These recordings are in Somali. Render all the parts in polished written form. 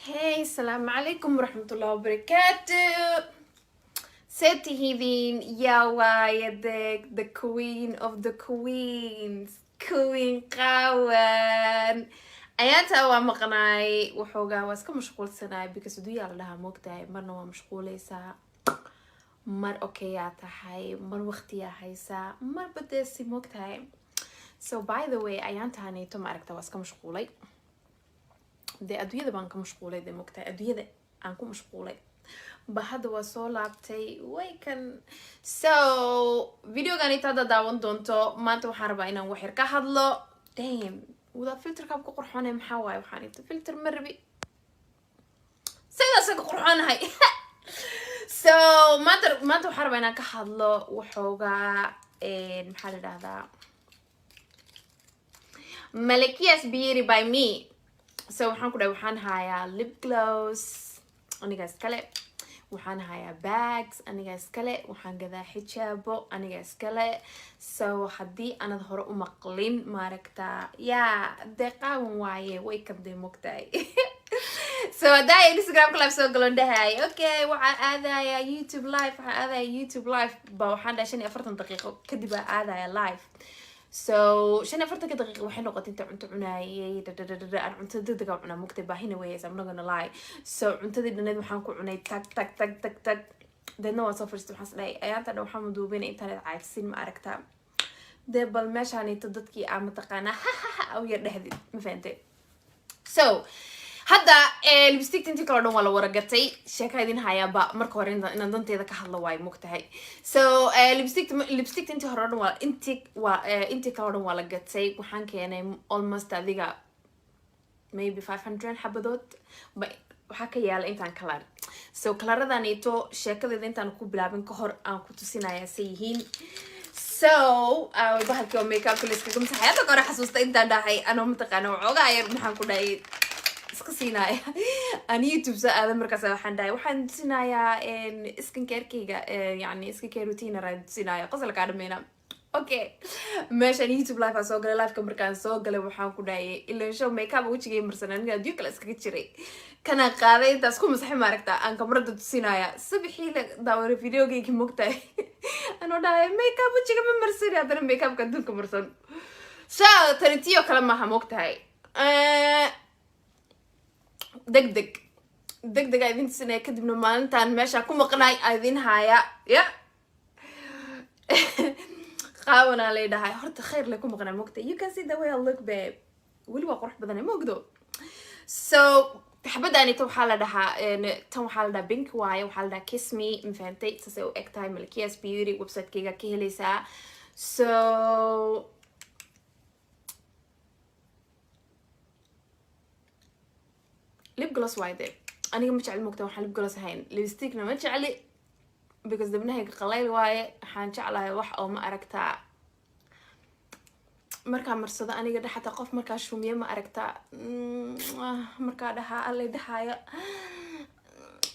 Hey, السلام عليكم ورحمة الله وبركاته. ستي هيدين يا وايدك the queen of the queens queen قاwan ayaanta waa maqnaay waxoogaa waa iska mashquulsanaay because aduuyaa la dhahaa moogtahay marna waa mashquulaysaa mar okayaa tahay mar waqtiyaa haysaa mar badeesi moogtahay. So by the way ayaantaanayto ma aragta waa iska mashquulay dee adduunyada baan ka mashquulay dee moogtahay adduunyada aan ku mashquulay ba hadda waa soo laabtay way kan. So videogan inta hadda daawan doonto maanta waxaan rabaa inaan wax yar ka hadlo. Damn wada filterka ku qurxoonay maxaa waaye waxaan inta filter ma rabi sidaas ka qurxoonahay. So maanta waxaan rabaa inaan ka hadlo waxoogaa maxaa la dhahdaa Malakia's Beauty by me. So waxaan ku dhahay waxaan hayaa lip gloss aniga iskale, waxaan hayaa bags aniga iskale, waxaan gadaa xijaabo aniga iskale. So haddii aanad hore u maqlin maaragtaa yaa dee qaawan waaye way kabdee mogtahay. So haddaa Instagram live soo galon dhahay okay waxaan aadayaa YouTube live ba waxaan dhahay 45 daqiiqo kadib baa aadaya live. So 45 daqiiqo waxay noqotay inta cunto cunaayay aan cunto degdeg ah cunaa mugtay baahina weeyay I'm not gonna lie. So cuntadii dhaneed waxaan ku cunay tag dadna waa soo fariistay waxaan dhahay ayaanta dhan waxaan duubinay internet caaysin ma aragtaa dee bal meeshaan inta dadkii aan mataqaanaa aw yar dhexdid ma fahantay. So hadda lipstick intii kala dhan waa la waragatay sheeka idin hayaaba marka hore inaan danteeda ka hadlo waay mogtahay. So lipstick intii hore dhan waa intii kala dhan waa la gatay waxaan keenay almost adiga maybe 500 xabadood ba waxaa ka yaala intaan kalar. So kalaradan ito sheekadeeda intaan ku bilaabin ka hor aan ku tusinayaa say yihiin. So bahalkii oo makeup la iskaga masaxay hadda hore xasuusta intaan dhahay anoo mataqaana waxoogaa yar maxaan ku dhahay iska siinaya aan YouTube soo aadan markaas waxaan dhahay waxaan tusinayaa skincare-kayga yani skincare routine aan tusinaya qosolka dhameena. Okay meeshaan YouTube live aan soo galay live-ka markaan soo galay waxaan ku dhahay ilaa show makeup wajigay marsan aniga adduun kale iskaga jiray kana qaaday intaas ku masaxay maaragtaa aan kamarada tusinaya sabixii la daaway videogayga mogtahay anoo dhahay makeup wajiga ma marsan haddana makeup-ka adduunka marsan. So tanitiyo kale maaha mogtahay degdeg idin tusinaya kadibna maalintaan meesha ku maqnaay idin haya ya qaawana lay dhahay horta khayr lay ku maqnaa mogta you can see the way I look babe weli waa qurux badan mogdo. So xabadaani waxaa la dhahaa tan waxaa la dhahaa pink waaye waxaa la dhahaa kiss me ma fahantay saasay u eg tahay Malakia's Beauty website-kayga ka helaysaa. So lip gloss waaye dee aniga ma jecli mogta waxaan lip gloss ahayn lipstickna ma jecli because dabnahayga qalayl waaye waxaan jeclahay wax oo ma aragtaa markaa marsado aniga dhaxata qof markaa shumiye ma aragtaa markaa dhahaa allay dhahaayo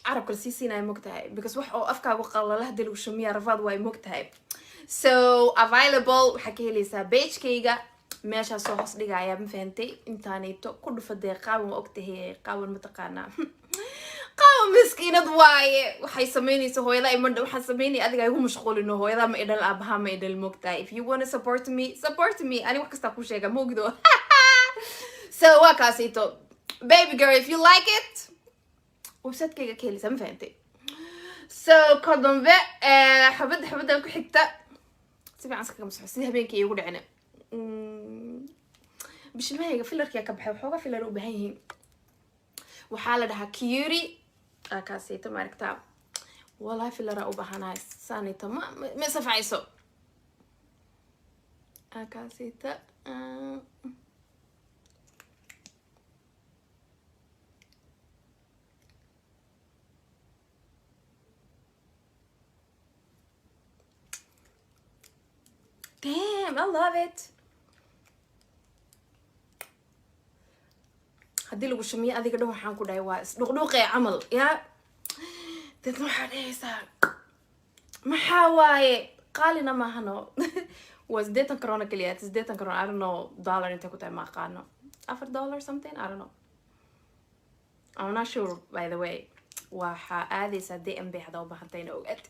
carabka lasii siinaya mogtahay because wax oo afkaagu qalala hadii lagu shumiya rafaad waaye mogtahay. So available waxaa ka helaysaa page-kayga meeshaa soo hoos dhigaya ma fahantay intaanayto ku dhufadee qaawan waa ogtahay qaawan mataqaanaa qaawan miskiinad waaye waxay samaynaysa hooyada imadha waxaan samaynaya adiga igu mashquulino hooyada ma idhal aabaha ma idhal mogtahay. If you wanna support me ani wax kastaa ku sheega mogdo. So waa kaasito baby girl if you like it website-kayga ka helaysaa ma fahantay. So kadambe xabadaan ku xigta si fiican iskaga masaxo sida habeenkii igu dhicina bishimahayga fillerkii ka baxay waxoogaa filler u baahan yihiin waxaa la dhahaa Curie kaasayta maaragtaa wallahi fillera u baahanahay saanayta ma safayso kaasayta damn I love it. haddii lagu shamiyo adiga dhan waxaan ku dhahay waa isdhuqdhuuqee camal yaa dadna waxaa dhahaysaa maxaa waaye qaalina maahano waa 80 krona keliya 80 krona I don't know dollar intay ku tahay ma aqaano $4 something I don't know I'm not sure by the way waxa aadaysa DMB hada u baahantayna ogaad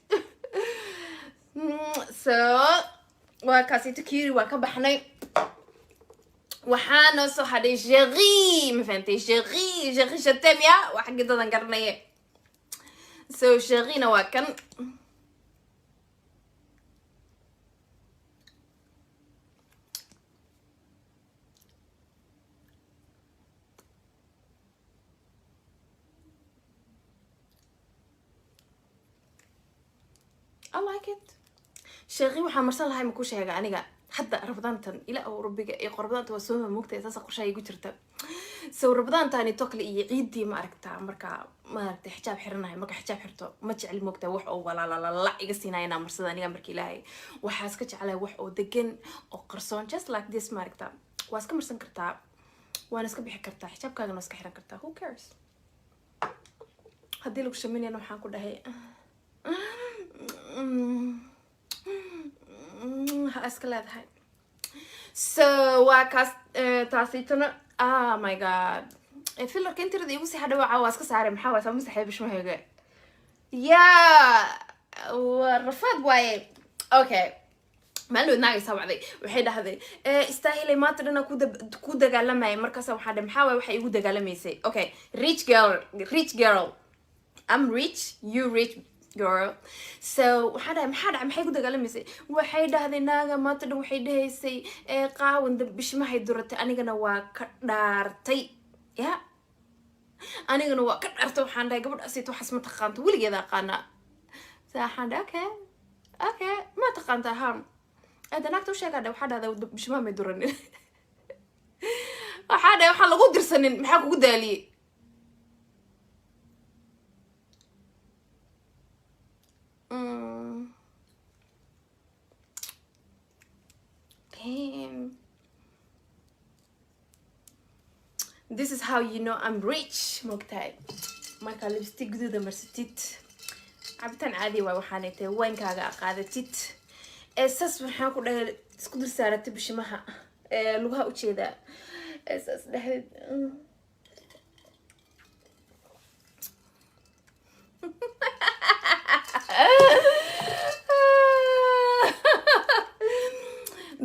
so waa kaasito kiri waa ka baxnay waxaana soo hadhay Jerry ma fahantay Jerry shatamya waxa gidadan garnay so Jerry na waa kan I like it Jerry waxaa marsan lahay ma ku sheega aniga hadda rabadaantan ila oo rabbiga ee qorbadaanta waa soo moogtay taas qorshay igu jirta soo rabadaantan tokle iyo ciidii ma aragtaa marka ma aragtay xijaab xiranahay marka xijaab xirto ma jecel moogtay wax oo walaala iga siinayna marsada aniga markii ilaahay waxa iska jeclay wax oo degan oo qarsoon just like this ma aragtaa waa iska marsan kartaa waan iska bixi kartaa xijaabkaaga iska xiran kartaa who cares hadii lagu shaminayna waxaan ku dhahay iska leedahay so waa kaas taasitana oh my god fillerka intirada igu sii hadhaw waa iska saaray maxaa waa sama saxay bishmahayga rafad waaye okay maalo naagay sawacday waxay dhahday istaahilay maanta dhana ku dagaalamay markaas waxaan dhahay maxaa waxa igu dagaalamaysay okay rich girl I'm rich you rich girl so waxaan dhahay maxaa dhacay maxay ku dagaalamaysay waxay dhahday naaga maanta dhan waxay dhahaysay qaawan bishmahay duratay anigana waa ka dhaartay ya anigana waa ka dhaartay waxaan dhahay gabadhaasi waxaas ma taqaanto weligeed aqaana waxaan dhahay okay ma taqaanta haan ada naagta u sheegay waxaa dhahday bishmaha may duranin waxaa dhahay waxaan lagu dirsanin maxaa kugu daaliyay Damn. This is how you know I'm rich mogtahay marka lipstick gududa marsatid cabitaan caadi waa waxaanay tahay waynkaaga qaadatid esas waxaan ku dhahay isku dir saaratay bishimaha lugaha u jeeda esas dhahayd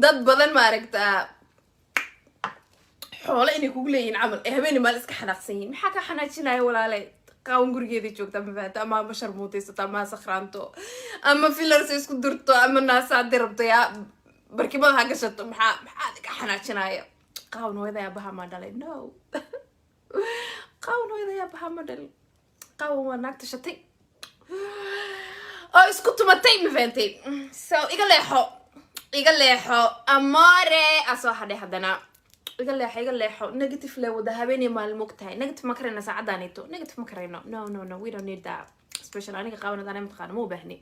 dad badan ma aragtaa xoolo inay kugu leeyihiin camal habeen maal iska xanaaqsan yihiin maxaa ka xanaajinaya walaalay qaawan gurigeeda joogta ma faanta ama bashar muuteysata ama sakhraanto ama fillers isku durto ama naasaad dirabto ya barkimada ha gashato maxaa ka xanaajinaya qaawan hooyada baha ma dhalay no qaawan hooyada baha ma dhalay qaawan waa naagta shatay oo isku tumatay ma faantay so iga leexo amore aso hadhay hadana iga leexo negative le wada habeenay maalin mogtahay negative ma karayna saacadaanito negative ma karayno no we don't need that special aniga qaawanada anay mataqaana ma u baahni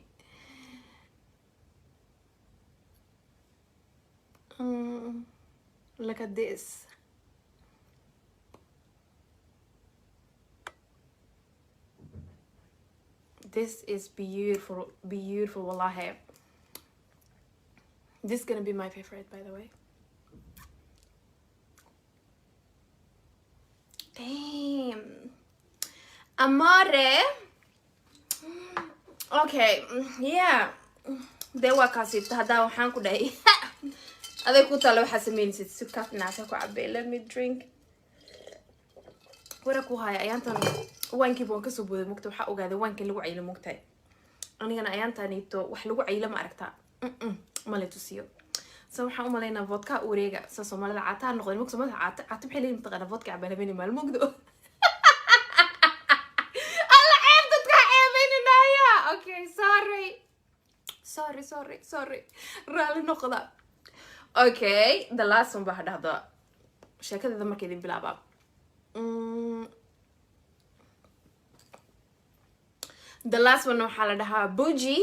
look at this this is beautiful wallahi this is gonna be my favorite by the way damn amore okay yeah de waa kaasita hadaa waxaan ku dhahay aday ku talo waxa sameynaysid sukaaf naasa ku cabay let me drink wara ku haya ayaantan waankii baan ka soo booday mugta waxa ogaaday waankii lagu caylo mugtay anigana ayaantanito wax lagu caylo ma aragtaa male tusiyo so waxaan u maleynaa vodka wareega soo Soomaalida caataa noqday mugta ma caata maxay leeyihiin taqana vodka cabaan habeenii maalin mugdo alla ceeb dadka ceebeynaya okay sorry raali noqda okay the last one baa dhahdo sheekadada markay idin bilaaba the last one waxaa la dhahaa bougie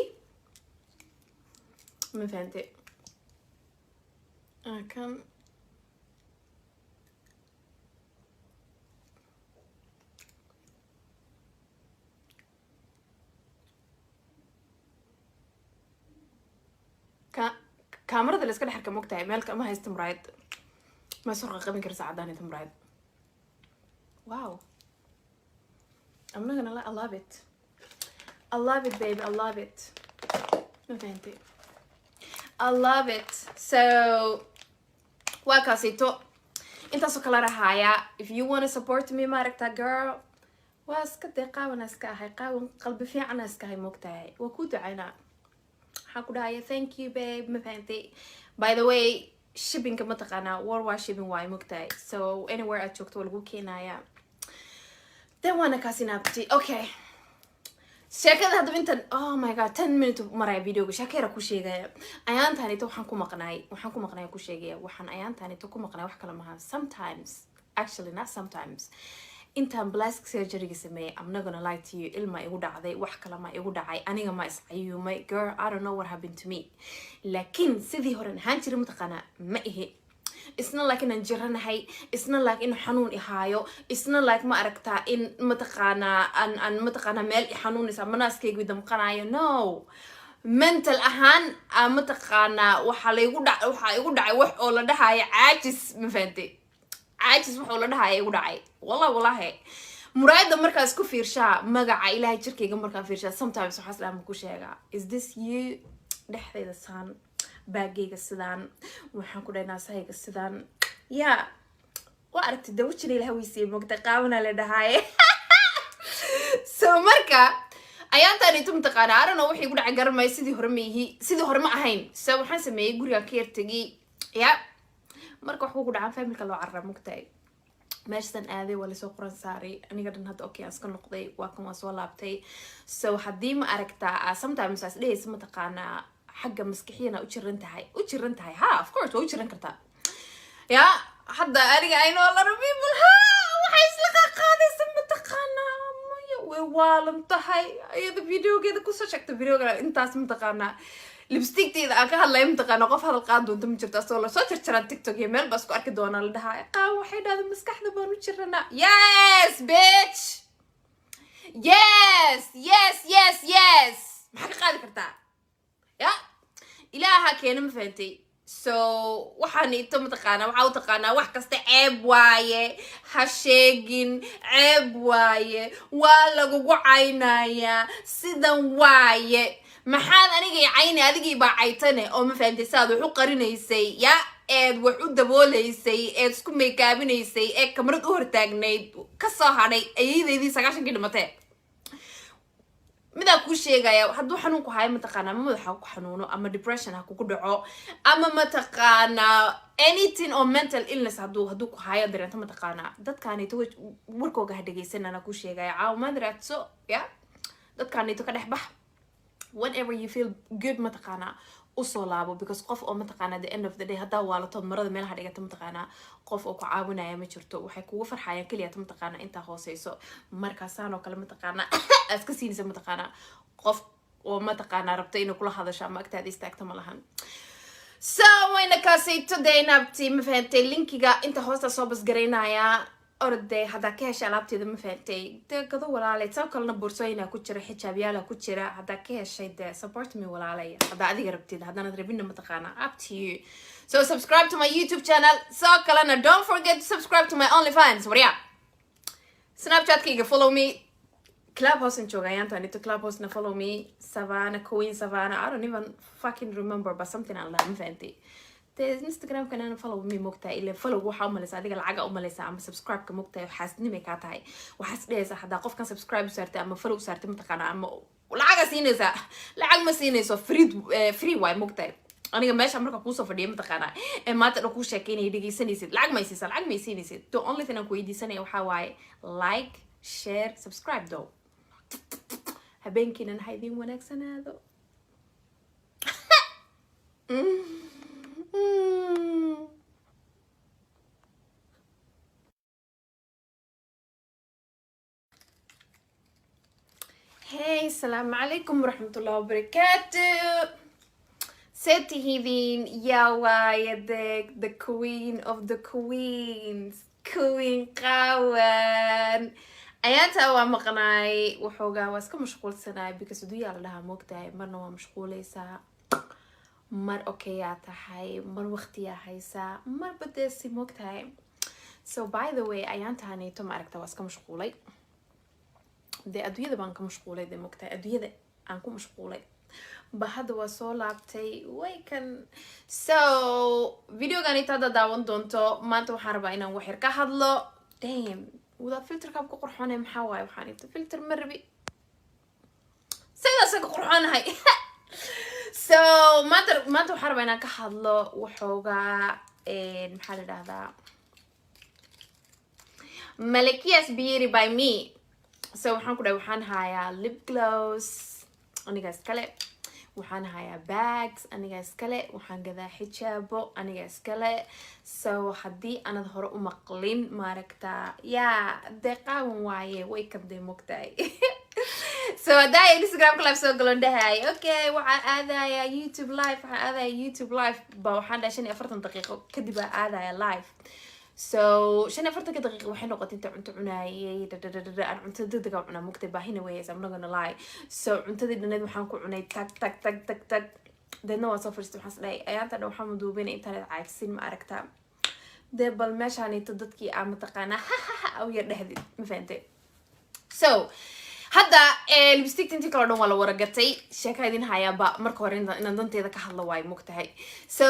ma fahantay kan كاميرا اللي اسكن حركه مقطع مالك ما هيست مرايد ما سرقه قبل كرسه عداني مرايد واو I'm not gonna lie, I love it. I love it, baby. I love it. No, thank you. I love it. So, waa kaasito intaasoo kala rahaya. If you want to support me, maaragta girl, waa iska dee qaawan iska ahay, qaawan qalbi fiican iska ahay moogtahay. Waa ku ducaynaa. Waxaan ku dhahaya thank you, babe. Ma fahantay. By the way, shipping ma taqaanaa, worldwide shipping waay moogtahay. So anywhere aad joogto waa lagu keenaya. Then waana kaasinaabti. Okay. sheekada hadaba intan oh my god 10 minutes maray videoga sheekada ku sheegaya ayaan taanito waxaan ku maqnay ku sheegaya waxaan ayaan taanito ku maqnay wax kala maahan sometimes actually not sometimes intaan plastic surgery sameeyay I'm not gonna lie to you ilma igu dhacday wax kala ma igu dhacay aniga ma iscayumay girl I don't know what happened to me laakiin sidii hore ahaan jiray mutaqana ma ihi it's not like in jiranahay it's not like in xanuun ihaayo it's not like ma aragtaa in mataqaana an mataqaana meel xanuunaysa manaaskaygu damqanayo no mental ahaan mataqaana waxa igu dhacay wax oo la dhahayo caajis ma fahanti caajis wax oo la dhahayo igu dhacay wallahi muraayada markaas ku fiirshaa magaca ilaahay jirkayga markaan fiirshaa sometimes waxa islaam ku sheega is this you dhexdeeda saan baagayga sidaan waxaan ku dhaynaa sayga sidaan ya waa aragtay dawjina ilaahay wiisay moogta qaabana la dhahaye so marka ayaan taanito mutaqaana arano wixii igu dhacay garmay sidii hore ma ahayn so waxaan sameeyay guriga ka yartagi ya marka wax ugu dhacaan familka loo carraa moogtay meeshan aaday wala soo qoran saaray aniga dhan hadda okay aska noqday waa kan waa soo laabtay so haddii ma aragtaa sometimes as dhaysa mutaqaana حاجة مسكحينا وجرن تهاي ها of course وجرن كرتا يا حدا أرجع عينه والله ربي بالها وحيس لك قاضي سمة تقانا ما ووالم تهاي هذا فيديو كذا كوسا شكت فيديو كذا أنت اسم تقانا لبستيك تيدا أكها الله يمتقانا قف هذا القاضي وأنت مجرد أصلا صوت ترى تيك توك يمل بس كأرك دونا لدها قاو وحيد هذا مسكح ده بانو جرنا yes bitch yes ما حق قاضي كرتا يا إلها كينا مفهمتي so وحاني تم تقانا وحاو تقانا وح كسته عيب وايه هشيجين عيب وايه ولا جو عينايا سيدان وايه محال أنا جي عيني هذا جي بعيتني أو مفهمتي سادو حو قرينا يسي يا إد وحود دبوله يسي إد سكون ميكابين يسي إد كمرد أهرتاجني كساهاني أيدي سكاشن كده متى mida ku sheegaya haduu xanuun ku hayo mataqaana ma madaxa ku xanuuno ama depression ha ku dhaco ama mataqaana anything or mental illness haduu ku hayo dareento mataqaana dadkaanito warkooga ha dhageysanana ku sheegaya caawimaad raadso ya dadkaanito ka dhaxbax whenever you feel good mataqaana usoo laabo because qof oo mataqaana the end of the day hadaa waalato marada meelaha dhigata mataqaana qof oo ku caawinaya ma jirto waxay kugu farxayaan kaliya mataqaana inta hooseyso markaasaan oo kale mataqaana aska siinaysa mataqaana qof oo mataqaana rabta inuu kula hadasho ama agtaada istaagto ma lahan so wayna kaasay today nabti ma fahantay linkiga inta hoosta soo bas gareynaya orday hada ka heshay alaabteeda ma fahantay gado walaalay soo kalena boorsooyina ku jira xijaabyada ku jira hada ka heshay de support me walaalay hada adiga rabtid hadana rabina mataqaana up to you so subscribe to my YouTube channel soo kalena don't forget to subscribe to my OnlyFans wariya Snapchat kiga follow me Clubhouse and Chogayanta need to Clubhouse na follow me Savannah Queen Savannah I don't even fucking remember but something I love fancy Instagram كان follow me مقطع اللي follow وحا أمليسا هذيك العجقة أمليسا أما subscribe كمقطع وحاسني مكاتاي وحاس ليس حدا قف كان subscribe صارت أما follow صارت متقنا أما والعجقة سينيسا العجقة ما سينيسا free واي مقطع أنا جماش عمرك أقوسه في اليوم متقنا ما تروحوا شاكيني يدقي سنيسيد العجقة ما يسيسا العجقة ما يسينيسيد the only thing أكو يدي سنة وحواي like share subscribe though هبين كنا نحيدين وناك سنة هذا Hey, السلام عليكم ورحمة الله وبركاته. ستي هيدين يا وايدك the queen of the queens queen قاوان أيانتا ومقناي وحوقا واسكا مشغول سناي because دو يالا لها موقتاي مرنا ومشغوليسا مر أوكياتا هاي مر وقتيا هايسا مر بديسي موقتاي so by the way أيانتا هانيتو معركتا واسكا مشغولي dee adduunyada baan ka mashquulay dee mogtahay adduunyada aan ku mashquulay ba hadda waa soo laabtay way kan so videogan inta hadda daawan doonto maanta waxaan rabaa inaan wax yar ka hadlo damn wada filterka ku qurxoonay maxaa waaye waxaan inta filter ma rabi sidaas ka qurxoonahay so maanta waxaan rabaa inaan ka hadlo waxoogaa maxaa la dhahdaa Malakia's Beauty by me so waxaan ku dhahay waxaan hayaa lip gloss aniga iskale waxaan hayaa bags aniga iskale waxaan gadaa xijaabo aniga iskale so haddii aanad hore u maqlin maaragta yaa dee qaawan waaye way kabdee mogtahay so haddaa Instagram live soo galon dhahay okay waxaan aadayaa YouTube live ba waxaan dhahay 45 daqiiqo kadib aan aadaya live so 45 daqiiqo waxay noqotay inta cunto cunaayay aan cunto degdeg ah cunaa mugtay baahina weeyay I'm not gonna lie so cuntadii dhaneed waxaan ku cunay tag deedna waa soo fariistay waxaan dhahay ayaanta dhan waxaan muduubinay internet caagsin ma aragtaa dee bal meeshaanito dadkii aan mataqaanaa aw yar dhexdid ma fahantay so hadda lipstick intii kale dhan waa la waragatay sheeka idin hayaaba marka hore inaan danteeda ka hadlo waayo mogtahay so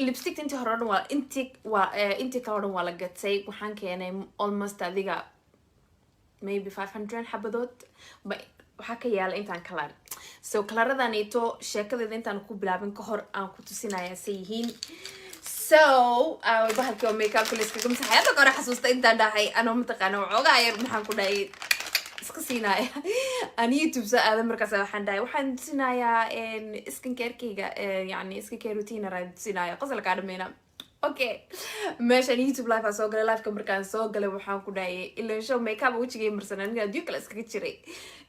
lipstick intii hore dhan waa intii kale dhan waa la gatay waxaan keenay almost adiga maybe 500 xabadood waxaa ka yaala intaan kalar so kalaradaniito sheekadeeda intaan ku bilaabin ka hor aan ku tusinaya say yihiin so bahalkii oo makeup liskaga masaxay hadda hore xasuusta intaan dhahay anoo mataqaana waxoogaa yar maxaan ku dhahay iska siinaya aan YouTube sa aadan markaas waxaan dhahay waxaan tusinayaa skincare-kayga yani skincare routine aan tusinaya qosolka dhameena okay meeshan YouTube live aan soo galay live-ka markaan soo galay waxaan ku dhahay ilaa show makeup wajigay marsan aniga adduun kale iskaga jiray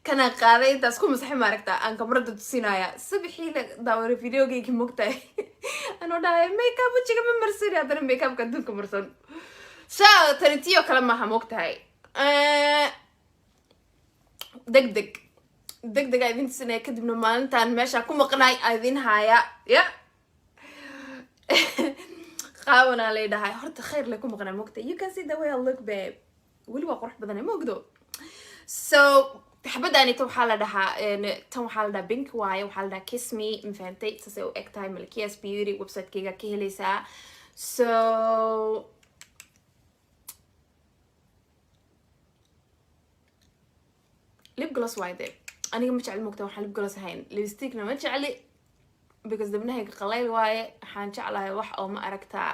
kana qaaday intaas ku masaxay maaragta aan kamarada tusinaya sabixii la daawray videogayga mogtahay anoo dhahay makeup wajiga ma marsan haddana makeup-ka adduunka marsan so tanitiyo kale maaha mogtahay degdeg idin tusinaya kadibna maalintaan meesha ku maqnaay idin haya ya qaawana leedahay horta khayr le ku maqnaa mogta you can see the way I look babe weli waa qurux badan mogdo so xabadaanita waxaa la dhahaa tan waxaa la dhahaa pink waaye waxaa la dhahaa kiss me mafahantay saasay u eg tahay Malakia's Beauty website-kayga ka helaysaa so lip gloss waaye dee aniga ma jecli mogta waxaan lip gloss ahayn lipstickna ma jecli because dabnahayga qalayl waaye waxaan jeclahay wax oo ma aragtaa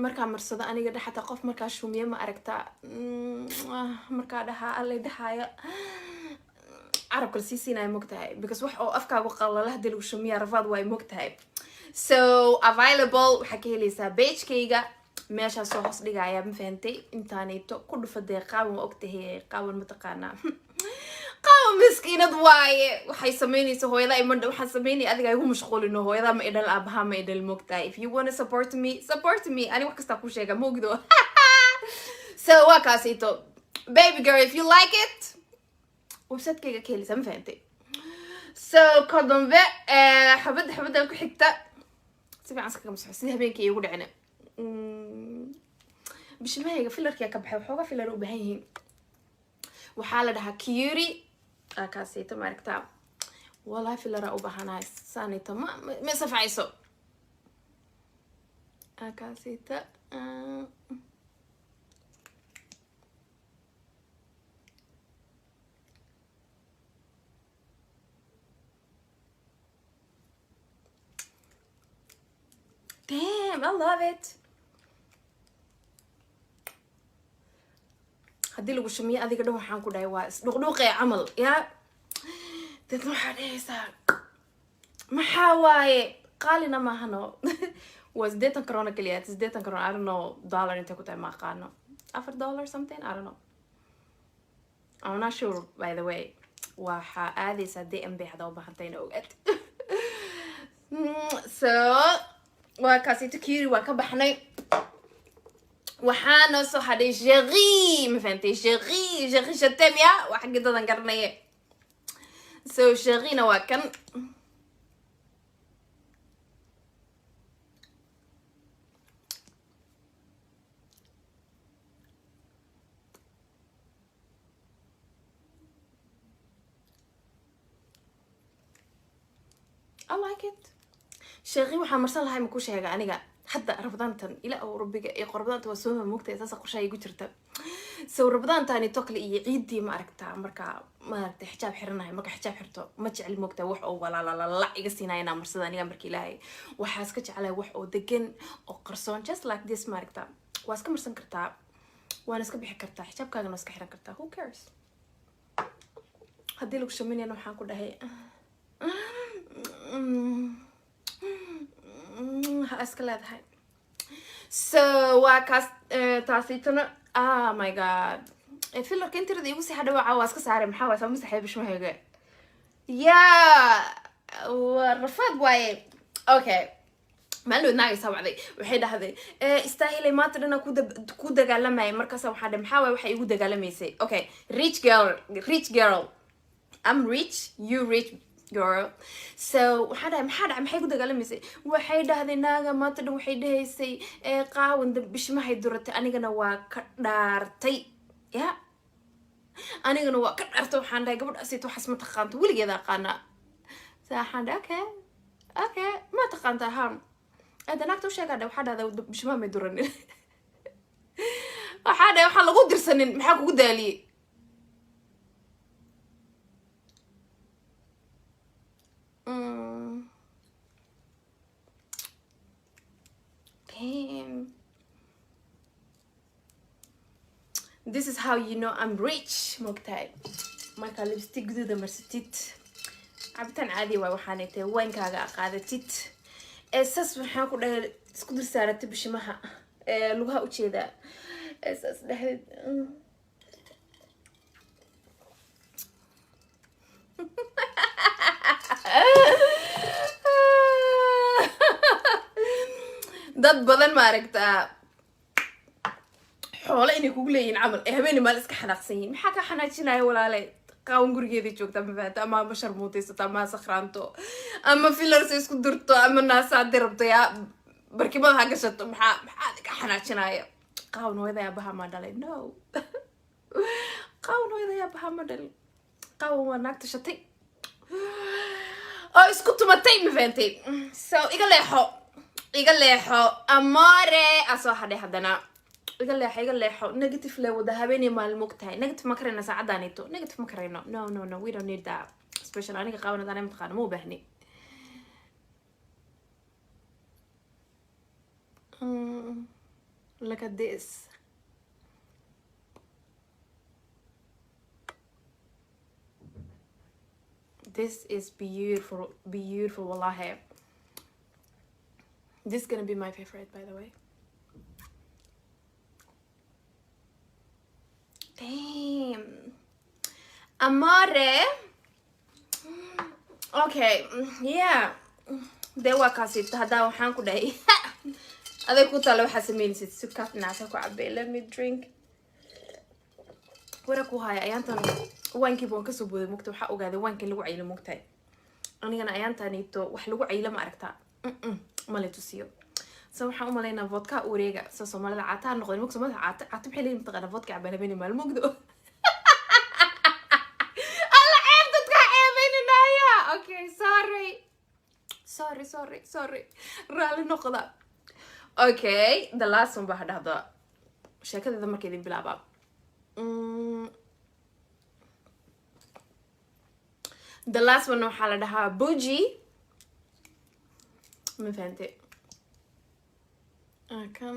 markaa marsado aniga dhaxata qof markaa shumiye ma aragtaa markaa dhahaa allay dhahayo carabka lasii siinaya mogtahay because wax oo afkaagu qalala hadii lagu shumiya rafaad waaye mogtahay so available waxaa ka helaysaa page-kayga meesha soo hoos dhigaya ma fahantay intaanayto ku dhufadee qaawan ogtahay qaawan mataqaanaa qaawan miskiinad waaye waxay sameynaysaa hooyada imandha waxaan sameynaya adiga igu mashquulino hooyada ma idhal aabaha ma idhal mogtahay if you want to support me ani wax kasta ku sheega mogdo so waa kaasito baby girl if you like it website-kayga ka helaysaa ma fahantay so ka dambe xabadaan ku xigta si fiican iskaga masaxo sida habeenkii igu dhicina bishimahayga fillerkia ka baxay waxooga filler u baahan yihiin waxaa la dhahaa cutie kaasayto maaragtaa wallahi fillera u baahanahay saanayto ma safacayso kaasayto damn I love it haddii lagu shumiyo adiga dhan waxaan ku dhahay waa isdhuqdhuuqee camal yaa dadna waxaa dhahaysaa maxaa waaye qaalina maahano waa 80 krona keliya 80 krona I don't know dollar intay ku tahay ma aqaano $4 something I don't know I'm not sure by the way waxaa aadaysaa DMB hadaa u baahantayna ogaad so waa kaasito cutie waa ka baxnay waxaana soo hadhay Chérie ma fahantay Chérie je t'aime ya waxa gidadan garanaye so Chérie na waa kan I like it. sheekhi waxaan marsan lahay ma ku sheega aniga hadda rabadaantan ila oo rabbiga ee qorbadaanta waa soo moogtay taas qorshay igu jirta soo rabadaantani tokle iyo ciidii ma aragtaa marka ma aragtay xijaab xiranahay marka xijaab xirto ma jecel moogtay wax oo walaala iga siinayna marsada aniga markii ilaahay waxa iska jeclay wax oo degan oo qarsoon just like this ma aragtaa waa iska marsan kartaa waan iska bixi kartaa xijaabkaaga iska xiran kartaa who cares haddii lagu shaminayna waxaan ku dhahay ha iska leedahay so waa kaas taasitana oh my god fillerka intirada igu sii hadhawaca waa iska saaray maxaa waa sama saxay bishmahayga yeah rafaad waaye okay maalin wadnaaga sawacday waxay dhahday istaahilay maanta dhana ku dagaalamay markaas waxaan dhahay maxaa waxa igu dagaalamaysay okay rich girl I'm rich you rich girl so waxaan dhahay maxaa dhacay maxay ku dagaalamaysay waxay dhahday naaga maanta dhan waxay dhahaysay qaawan bishmahay duratay anigana waa ka dhaartay ya anigana waa ka dhaartay waxaan dhahay gabadhaasi waxaas ma taqaanto weligeeda aqaana waxaan dhahay okay ma taqaanta haan هذا ناكتو شيء قاعد وحد هذا مش ما يدرني وحد وحلا قدر سنين محاك قدالي damn this is how you know I'm rich مقتاي ما كان لبستي جديدة مرستيت عبتان عادي وحانيتي وين كاغا قادتيت اساس waxaan ku dhahay isku dir saaratay bishimaha lugaha u jeeda اساس dhahay dad badan ma aragtaa xoolo inay kugu leeyihiin camal habeen maal iska xanaaqsanyiin maxaa ka xanaajinaya walaalay قاون قريدي جوكتا مفات أما بشر موتيسة أما سخرانتو أما فيلرس يسكو درتو أما الناس عدربتو يا بركبان هاقا شتو محادك حناتشنايا قاون ويدا يا بها مدالي نو قاون ويدا يا بها مدالي قاون وناكت شتي أو اسكو تمتي مفانتي سو إيقال ليحو أماري أسو حدي حدنا قال لي حو نيجاتيف لو ذهبيني مال مقتاي نيجاتيف ما كرينا ساعدانيتو نيجاتيف ما كرينا no we don't need that especially أنا قاونا أنا متقان مو بهني look at this is beautiful والله this is gonna be my favorite by the way damn amore okay yeah de waa kaasita hadaa waxaan ku dhahay aday ku talo waxa sameynaysid sukaaf naasa ku cabay let me drink wara ku haya ayaantan waankii baan ka soo booday mugta waxa ogaaday waankii lagu caylo mugtay anigana ayaantanito wax lagu caylo ma aragtaa ma la tusiyo سو waxaan u maleynaa vodka ureega soo Soomaalida caataa noqday mug Soomaalida caata maxay leeyihiin taqana vodka cabanabeen maal mugdo alla ceeb dadka ceebeynaya okay sorry raali noqda okay the last one baa dhahdo sheekadada markay idin bilaaba the last one waxaa la dhahaa bougie ma fahantay kan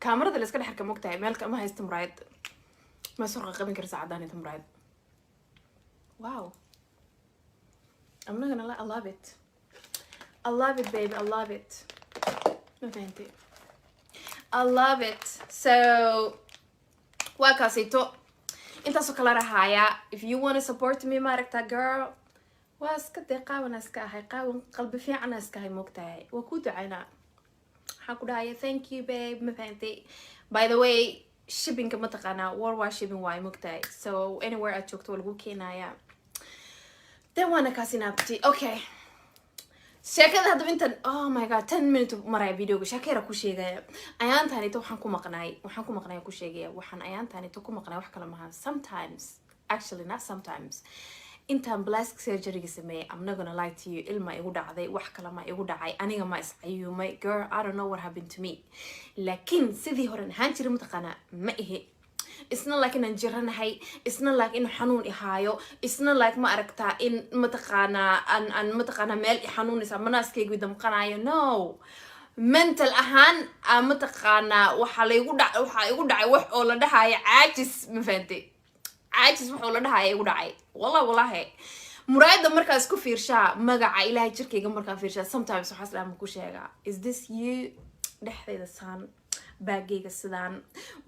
كاميرا اللي اسكن حركه مقتاي مالك ما هي استمرايد ما سرقه قبل كرسا عداني تمرايد واو I'm not gonna lie I love it baby I love it ما فهمتي I love it so وكاسيتو انت سو كلا رهايا if you want to support me ماركتا girl واسكدي قاونا اسكاهي قاون قلبي في عنا اسكاهي مقتاي وكودو عينا حاكو دايا thank you babe ما فهمتي by the way shipping كما تقانا worldwide shipping واي مقتاي so anywhere I took to لغو كينايا then وانا كاسينابتي okay sheekada hadaba intan oh my god 10 minutes maray videoga sheekada ku sheegaya ayaan taanito waxaan ku maqnay ku sheegaya waxaan ayaan taanito ku maqnay wax kala maahan sometimes actually not sometimes intaan plastic surgery sameeyay I'm not gonna lie to you ilma igu dhacday wax kala ma igu dhacay aniga ma iscayumay girl I don't know what happened to me laakiin sidii hore ahaan jiray mataqana ma ihe it's not like in jiranahay it's not like in xanuun ihaayo it's not like ma aragtaa in mataqana an mataqana meel xanuunisa manaaskaygu damqanayo no mental ahaan mataqana waxa igu dhacay wax oo la dhahayo caajis ma fahanti caajis waxa la dhahayo igu dhacay wallahi muraayada markaas ku fiirshaa magaca ilaahay jirkayga markaa fiirshaa sometimes waxa islaam ku sheegaa is this you dhexdeeda saan baagayga sidaan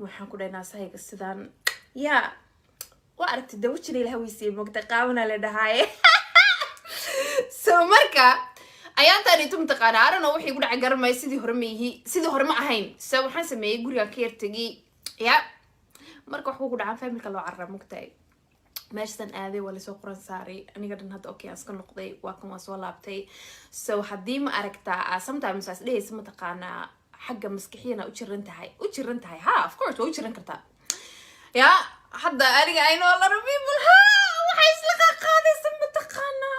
waxaan ku dhaynaa sayga sidaan ya waa aragtay dawjina ilaahay wiisay mogta qaabana la dhahaye so marka ayaan taani tum taqaana arana wixii igu dhacay garmay sidii hore ma ahayn so waxaan sameeyay guriga ka yartagi ya marka wax ugu dhacaan familka loo carra mugtay meeshan aaday wala soo qoran saaray aniga dhan hadda okay aska noqday waa kan soo laabtay so hadii ma aragtaa sometimes as days ma taqaana xagga maskaxiyana u jiran tahay ha of course waa u jiran kartaa ya hadda aniga I know a lot of people ha waxay isla qaadaysan ma taqaana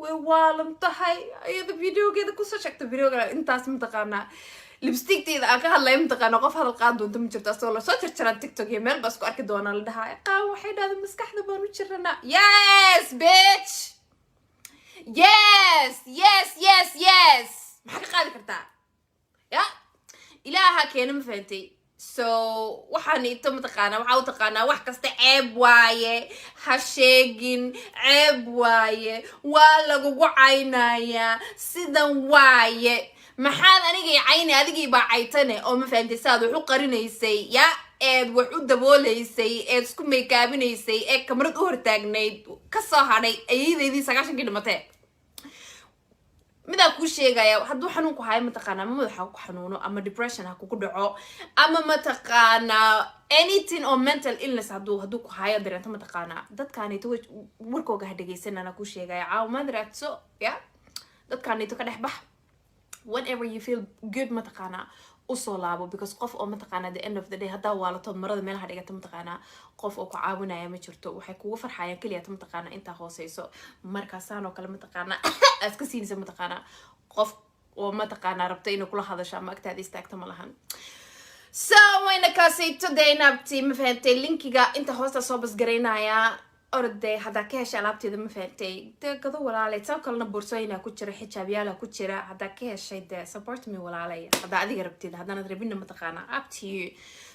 way waalan tahay ayada videogeeda ku soo sheegtay videoga intaas ma taqaana lipstick-teeda aan ka hadlay mataqaana qof hadal qaad doonto ma jirto asoo la soo jarjaran TikTok iyo meel baa isku arki doonaa la dhahaa qaan waxay dhahday maskaxda baan u jiranaa yes bitch yes maxaa ka qaadi kartaa ya ilaaha keena ma fahantay so waxaan ito mataqaana waxa u taqaanaa wax kasta ceeb waaye ha sheegin ceeb waaye waa lagugu caynayaa sidan waaye maxaad aniga cayni adigii baa caytane oo ma fahamtay saad wax u qarinaysay ya eed wax u dabooleysay eed isku meekaabinaysay ee kamarad u hortaagnayd ka soo hadhay ayeedeydii 9 dhimatay midaa kuu sheegaya hadduu xanuun ku hayo mataqaana ama madaxa ku xanuuno ama depression ha kugu dhaco ama mataqaana anything or mental illness hadduu ku hayo dareento mataqaana dadkaanito warkooga ha dhegaysanana kuu sheegaya caawimaad raadso ya dadkaanito ka dhex bax whenever you feel good mataqaana usoo laabo because qof oo mataqaana the end of the day haddaa waalato marada meelaha dhigata mataqaana qof oo ku caawinaya ma jirto waxay kugu farxayaan kaliya mataqaana inta hooseyso markaasaan oo kale mataqaana aad ka siinaysa mataqaana qof oo mataqaana rabta inuu kula hadasho ama agtaada istaagto ma lahan so wayna kaasayto daynabti ma fahantay linkiga inta hoosta soo basgaraynaya orday hada ka heshay alaabteeda ma fahantay gado walaalay tan kalena boorsooyina ku jira xijaabyada ku jira hada ka heshay support me walaalay hada adiga rabtid hadana rabina ma taqaana up to you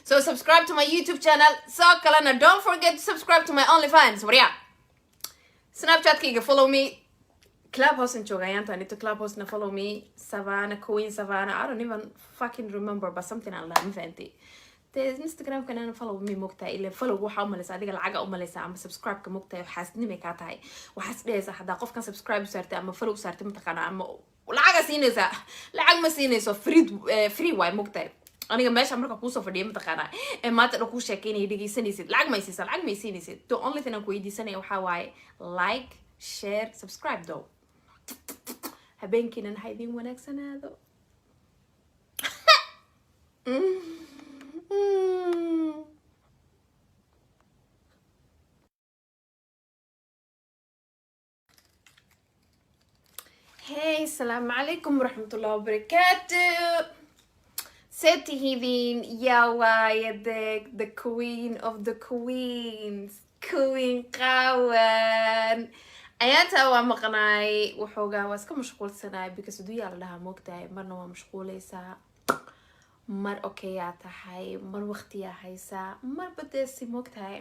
so subscribe to my YouTube channel so kalena don't forget to subscribe to my OnlyFans wariya Snapchat kiga follow me Clubhouse and Chogayanta need to Clubhouse na follow me Savannah Queen Savannah I don't even fucking remember but something I love fancy Instagram كان follow me مقطع اللي follow waxa umaleysa adiga lacaga umaleysa ama subscribe ka mugtay waxaasnime ka tahay waxaas dheeysa hada qof kan subscribe saartay ama follow saartay mataqaana ama lacaga siinaysa lacag ma siinayso free way mugtay aniga meesha marka ku soo fadhiyo mataqaana ee maanta ku sheekeynay dhageysanaysid lacag ma siinaysid the only thing aan ku weydiisanay waxa waaye like share subscribe though habeenkiina haydin wanaagsanaado Hey, assalamu alaikum warahmatullahi wabarakatuh. Setihidin Yawayadek, the queen of the queens, Queen Qawan. Ayanta waa maqnay waxoogaa waa iska mashquulsanaay because du yaa la dhahaa moogtahay marna waa mashquulaysaa mar okay yaa tahay mar waqti yaa haysaa mar badeesi moogtahay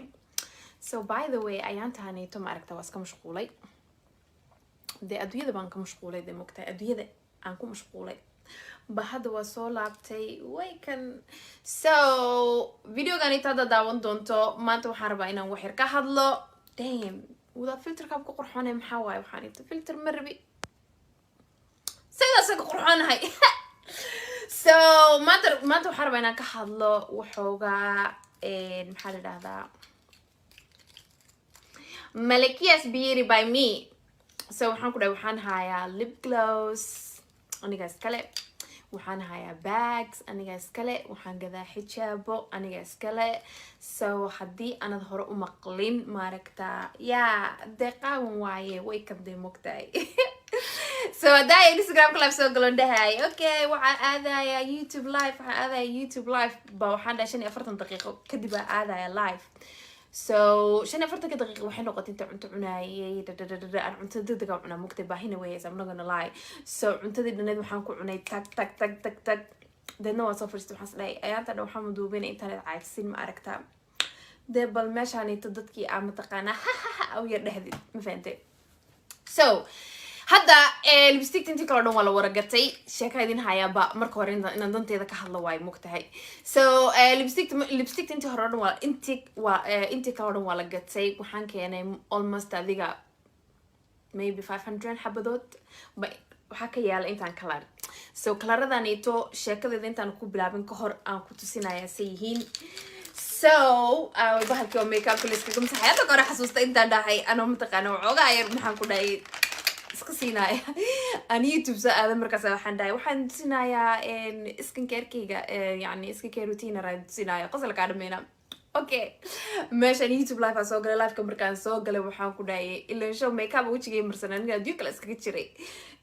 so by the way ayaantahanayto ma aragta waa iska mashquulay dee adduunyada baan ka mashquulay dee moogtahay adduunyada aan ku mashquulay ba hadda waa soo laabtay way kan so videogan inta hadda daawan doonto maanta waxaan rabaa inaan wax yar ka hadlo damn وذا فلتر كاب قرحانة محاوي وحاني فلتر مربي سيدا قرحانة هاي so ما تو حرب أنا كحضله وحوجا محل هذا ملكية beauty by me so waxaan ku dhahay waxaan hayaa lip gloss aniga iskale waxaan hayaa bags aniga iskale waxaan gadaa xijaabo aniga iskale so haddii aanad hore u maqlin maaragta yaa dee qaawan waaye way kadee mogtahay so haddaa Instagram live soo galon dhahay okay waxaan aadayaa YouTube live ba waxaan dhahay 45 daqiiqo kadib aan aadayaa live so 45 daqiiqo waxay noqotay inta cunto cunaayay aan cunto degdeg ah cunaa mugtay baahina weeyay I'm not gonna lie so cuntadii dhaneed waxaan ku cunay tag dadna waa soo fariistay waxaan dhahay ayaanta dhan waxaan duubinay internet caagsin ma aragtaa dee bal meeshaanito dadkii aan mataqaanaa aw yar dhexdid ma fahantay so hadda lipstick intii kala dhan waa la waragatay sheeka idin hayaaba marka hore inaan danteeda ka hadlo waayo mogtahay so lipstick intii hore dhan waa intii kala dhan waa la gatay waxaan keenay almost adiga maybe 500 xabadood waxaa ka yaala intaan kalar so kalaradaniito sheekadeeda intaan ku bilaabin ka hor aan ku tusinaya say yihiin so bahalkii oo makeup liskaga masaxay hadda hore xasuusta intaan dhahay anoo mataqaana waxoogaa yar maxaan ku dhahay iska siinaya aan YouTube soo aadan markaas waxaan dhahay waxaan tusinayaa skincare-kayga yani skincare routine aan tusinayaa qosolka dhameena okay meeshaan YouTube live soo galay live-ka markaan soo galay waxaan ku dhahay ilaa show makeup wajigay marsan aniga aduu kala iskaga jiray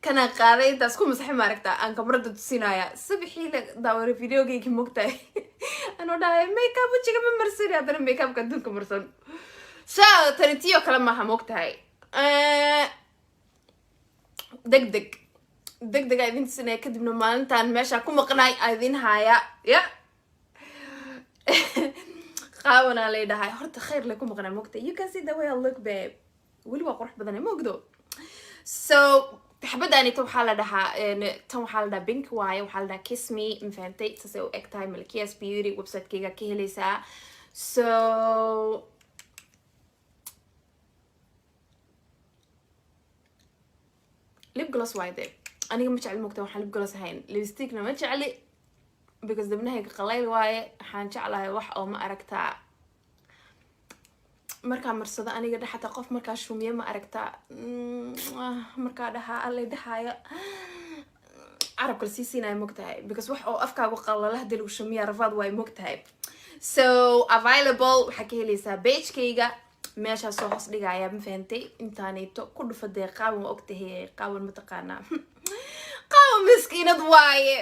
kana qaaday intaas ku masaxay maaragta aan kamarada tusinayaa sabixii la daawray videogayga mogtahay anoo dhahay makeup wajiga ma marsan hadana makeup-ka adduunka marsan so tanitiyo kala maaha mogtahay degdeg idin tusinaya kadibna maalintaan meesha ku maqnaay idin haya ya qaawana leedahay horta khayr le ku maqnaa mogta you can see the way I look babe weli waa qurux badan mogdo so xabadaanita waxaa la dhahaa tan waxaa la dhahaa pink waaye waxaa la dhahaa kiss me mafahantay saasay u eg tahay Malkias Beauty website-kayga ka helaysaa so lip gloss waaye dee aniga ma jecli mogta waxaan lip gloss ahayn lipstickna ma jecli because dabnahayga qalayl waaye waxaan jeclahay wax oo ma aragtaa markaa marsado aniga dhaxata qof markaa shumiye ma aragtaa markaa dhahaa allay dhahayo carabka lasii siinaya mogtahay because wax oo afkaagu qalala hadii lagu shumiya rafaad waaye mogtahay so available waxaa ka helaysaa page-kayga meeshaas soo hoos dhigaya ma fahantay intaanayto ku dhufadee qaawan waa ogtahay qaawan mataqaanaa qaawan miskiinad waaye